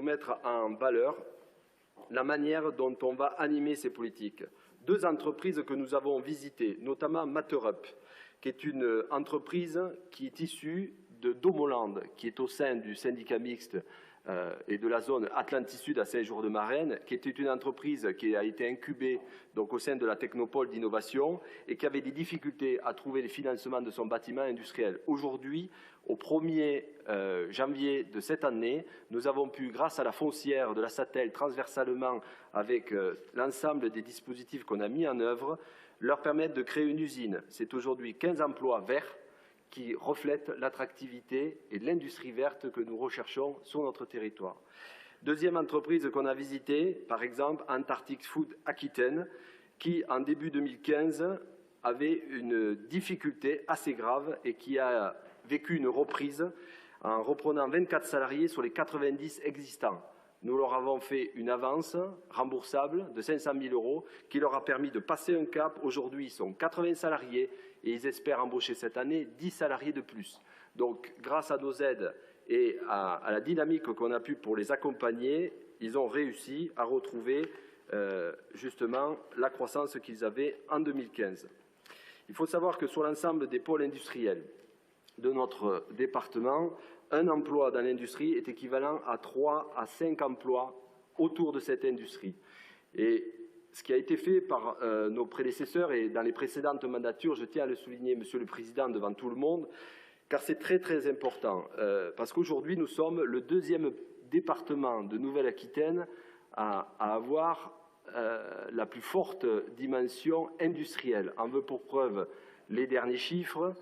mettre en valeur la manière dont on va animer ces politiques. Deux entreprises que nous avons visitées, notamment Materup, qui est une entreprise qui est issue de Domoland, qui est au sein du syndicat mixte et de la zone Atlantique-Sud à Saint-Jour-de-Marraine, qui était une entreprise qui a été incubée donc, au sein de la Technopole d'innovation et qui avait des difficultés à trouver les financements de son bâtiment industriel. Aujourd'hui, au 1er janvier de cette année, nous avons pu, grâce à la foncière de la Satelle, transversalement avec l'ensemble des dispositifs qu'on a mis en œuvre, leur permettre de créer une usine. C'est aujourd'hui 15 emplois verts qui reflètent l'attractivité et l'industrie verte que nous recherchons sur notre territoire. Deuxième entreprise qu'on a visitée, par exemple, Antarctic Food Aquitaine, qui, en début 2015, avait une difficulté assez grave et qui a vécu une reprise en reprenant 24 salariés sur les 90 existants. Nous leur avons fait une avance remboursable de 500 000 € qui leur a permis de passer un cap. Aujourd'hui, ils sont 80 salariés et ils espèrent embaucher cette année 10 salariés de plus. Donc, grâce à nos aides et à la dynamique qu'on a pu pour les accompagner, ils ont réussi à retrouver justement la croissance qu'ils avaient en 2015. Il faut savoir que sur l'ensemble des pôles industriels de notre département, un emploi dans l'industrie est équivalent à 3 à 5 emplois autour de cette industrie. Et ce qui a été fait par nos prédécesseurs et dans les précédentes mandatures, je tiens à le souligner, Monsieur le Président, devant tout le monde, car c'est très très important, parce qu'aujourd'hui nous sommes le deuxième département de Nouvelle-Aquitaine à avoir la plus forte dimension industrielle. En veut pour preuve les derniers chiffres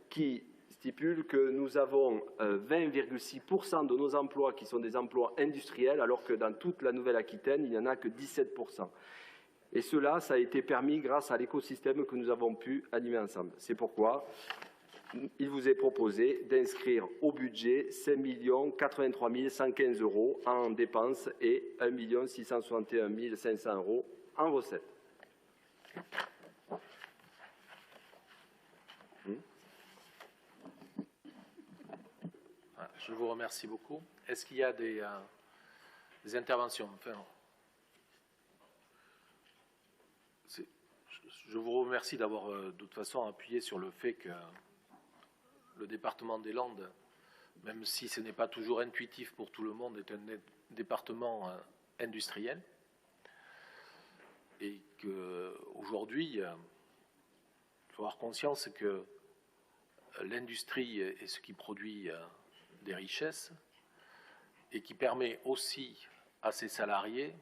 qui stipule que nous avons 20,6% de nos emplois qui sont des emplois industriels, alors que dans toute la Nouvelle-Aquitaine, il n'y en a que 17%. Et cela, ça a été permis grâce à l'écosystème que nous avons pu animer ensemble. C'est pourquoi il vous est proposé d'inscrire au budget 5 83 115 € en dépenses et 1 661 500 € en recettes. Je vous remercie beaucoup. Est-ce qu'il y a des interventions? Enfin, je vous remercie d'avoir de toute façon appuyé sur le fait que le département des Landes, même si ce n'est pas toujours intuitif pour tout le monde, est un département industriel et qu'aujourd'hui, il faut avoir conscience que l'industrie est ce qui produit des richesses et qui permet aussi à ses salariés,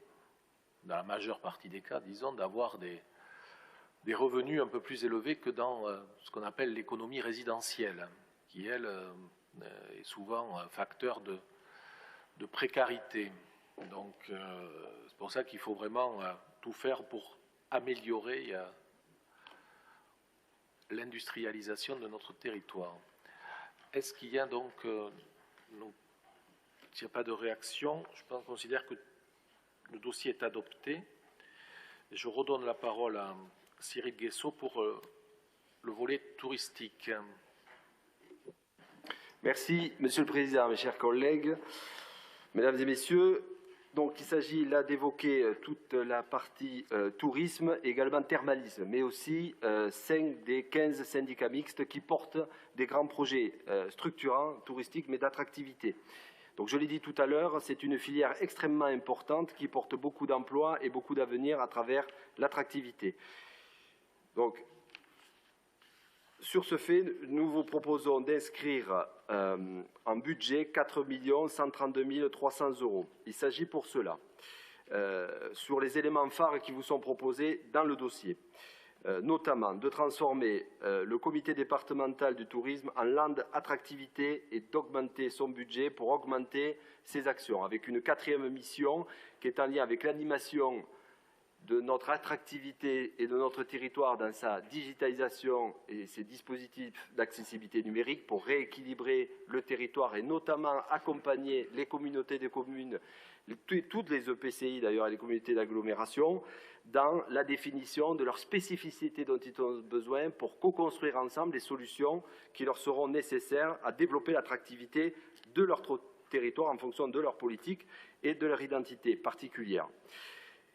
dans la majeure partie des cas, disons, d'avoir des revenus un peu plus élevés que dans ce qu'on appelle l'économie résidentielle, qui, elle, est souvent un facteur de précarité. Donc, c'est pour ça qu'il faut vraiment tout faire pour améliorer l'industrialisation de notre territoire. Est-ce qu'il y a donc, s'il n'y a pas de réaction, je considère que le dossier est adopté. Je redonne la parole à Cyril Guessot pour le volet touristique. Merci, Monsieur le Président, mes chers collègues, Mesdames et Messieurs. Donc, il s'agit là d'évoquer toute la partie tourisme, également thermalisme, mais aussi 5 des 15 syndicats mixtes qui portent des grands projets structurants, touristiques, mais d'attractivité. Donc, je l'ai dit tout à l'heure, c'est une filière extrêmement importante qui porte beaucoup d'emplois et beaucoup d'avenir à travers l'attractivité. Donc, sur ce fait, nous vous proposons d'inscrire en budget 4 132 300 €. Il s'agit pour cela, sur les éléments phares qui vous sont proposés dans le dossier, notamment de transformer le comité départemental du tourisme en Landes attractivité et d'augmenter son budget pour augmenter ses actions, avec une 4e mission qui est en lien avec l'animation de notre attractivité et de notre territoire dans sa digitalisation et ses dispositifs d'accessibilité numérique pour rééquilibrer le territoire et notamment accompagner les communautés de communes, toutes les EPCI d'ailleurs et les communautés d'agglomération, dans la définition de leurs spécificités dont ils ont besoin pour co-construire ensemble les solutions qui leur seront nécessaires à développer l'attractivité de leur territoire en fonction de leur politique et de leur identité particulière.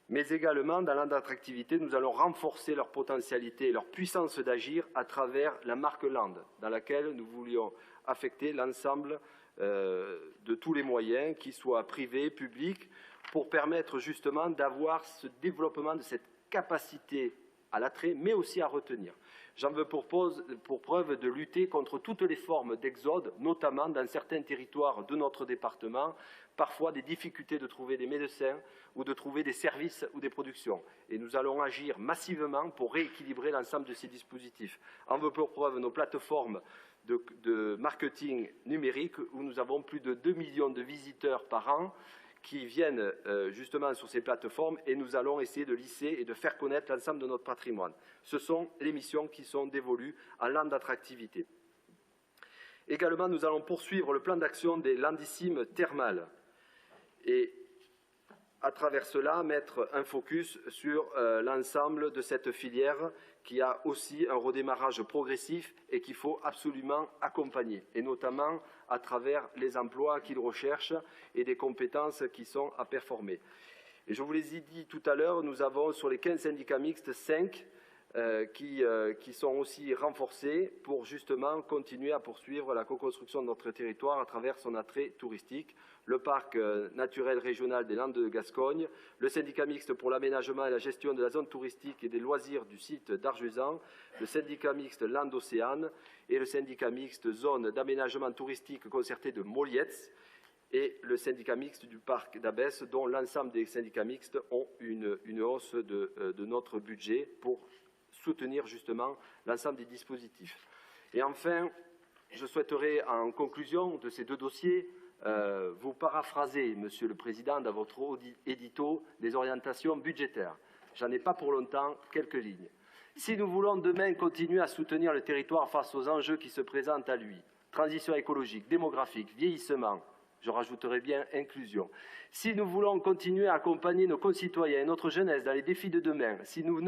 Mais également, dans l'an d'attractivité, nous allons renforcer leur potentialité et leur puissance d'agir à travers la marque Land, dans laquelle nous voulions affecter l'ensemble de tous les moyens, qu'ils soient privés, publics, pour permettre justement d'avoir ce développement de cette capacité à l'attrait, mais aussi à retenir. J'en veux pour preuve de lutter contre toutes les formes d'exode, notamment dans certains territoires de notre département, parfois des difficultés de trouver des médecins ou de trouver des services ou des productions. Et nous allons agir massivement pour rééquilibrer l'ensemble de ces dispositifs. En veux pour preuve nos plateformes de marketing numérique, où nous avons plus de 2 millions de visiteurs par an qui viennent justement sur ces plateformes, et nous allons essayer de lisser et de faire connaître l'ensemble de notre patrimoine. Ce sont les missions qui sont dévolues à Land d'attractivité. Également, nous allons poursuivre le plan d'action des landissimes thermales et à travers cela mettre un focus sur l'ensemble de cette filière qui a aussi un redémarrage progressif et qu'il faut absolument accompagner, et notamment à travers les emplois qu'ils recherchent et des compétences qui sont à performer. Et je vous les ai dit tout à l'heure, nous avons sur les 15 syndicats mixtes 5 qui sont aussi renforcés pour justement continuer à poursuivre la co-construction de notre territoire à travers son attrait touristique. Le parc naturel régional des Landes de Gascogne, le syndicat mixte pour l'aménagement et la gestion de la zone touristique et des loisirs du site d'Arjusan, le syndicat mixte Landes Océane et le syndicat mixte zone d'aménagement touristique concerté de Molietz et le syndicat mixte du parc d'Abbesse, dont l'ensemble des syndicats mixtes ont une hausse de notre budget pour soutenir justement l'ensemble des dispositifs. Et enfin, je souhaiterais, en conclusion de ces deux dossiers, vous paraphraser, Monsieur le Président, dans votre édito des orientations budgétaires. J'en ai pas pour longtemps, quelques lignes. Si nous voulons demain continuer à soutenir le territoire face aux enjeux qui se présentent à lui, transition écologique, démographique, vieillissement, je rajouterai bien inclusion. Si nous voulons continuer à accompagner nos concitoyens et notre jeunesse dans les défis de demain, si nous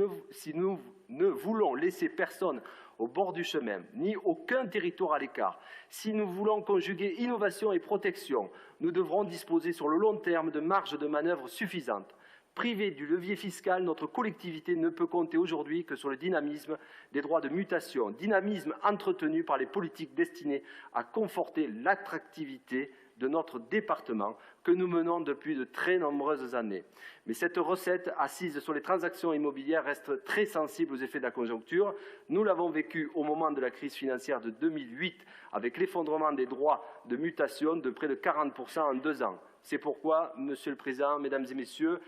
ne voulons laisser personne au bord du chemin, ni aucun territoire à l'écart, si nous voulons conjuguer innovation et protection, nous devrons disposer sur le long terme de marges de manœuvre suffisantes. Privée du levier fiscal, notre collectivité ne peut compter aujourd'hui que sur le dynamisme des droits de mutation, dynamisme entretenu par les politiques destinées à conforter l'attractivité de notre département que nous menons depuis de très nombreuses années. Mais cette recette assise sur les transactions immobilières reste très sensible aux effets de la conjoncture. Nous l'avons vécu au moment de la crise financière de 2008 avec l'effondrement des droits de mutation de près de 40% en 2 ans. C'est pourquoi, Monsieur le Président, Mesdames et Messieurs,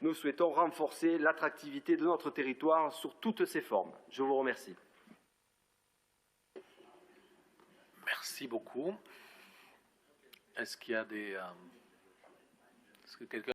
nous souhaitons renforcer l'attractivité de notre territoire sous toutes ses formes. Je vous remercie. Merci beaucoup. Est-ce qu'il y a des... Est-ce que quelqu'un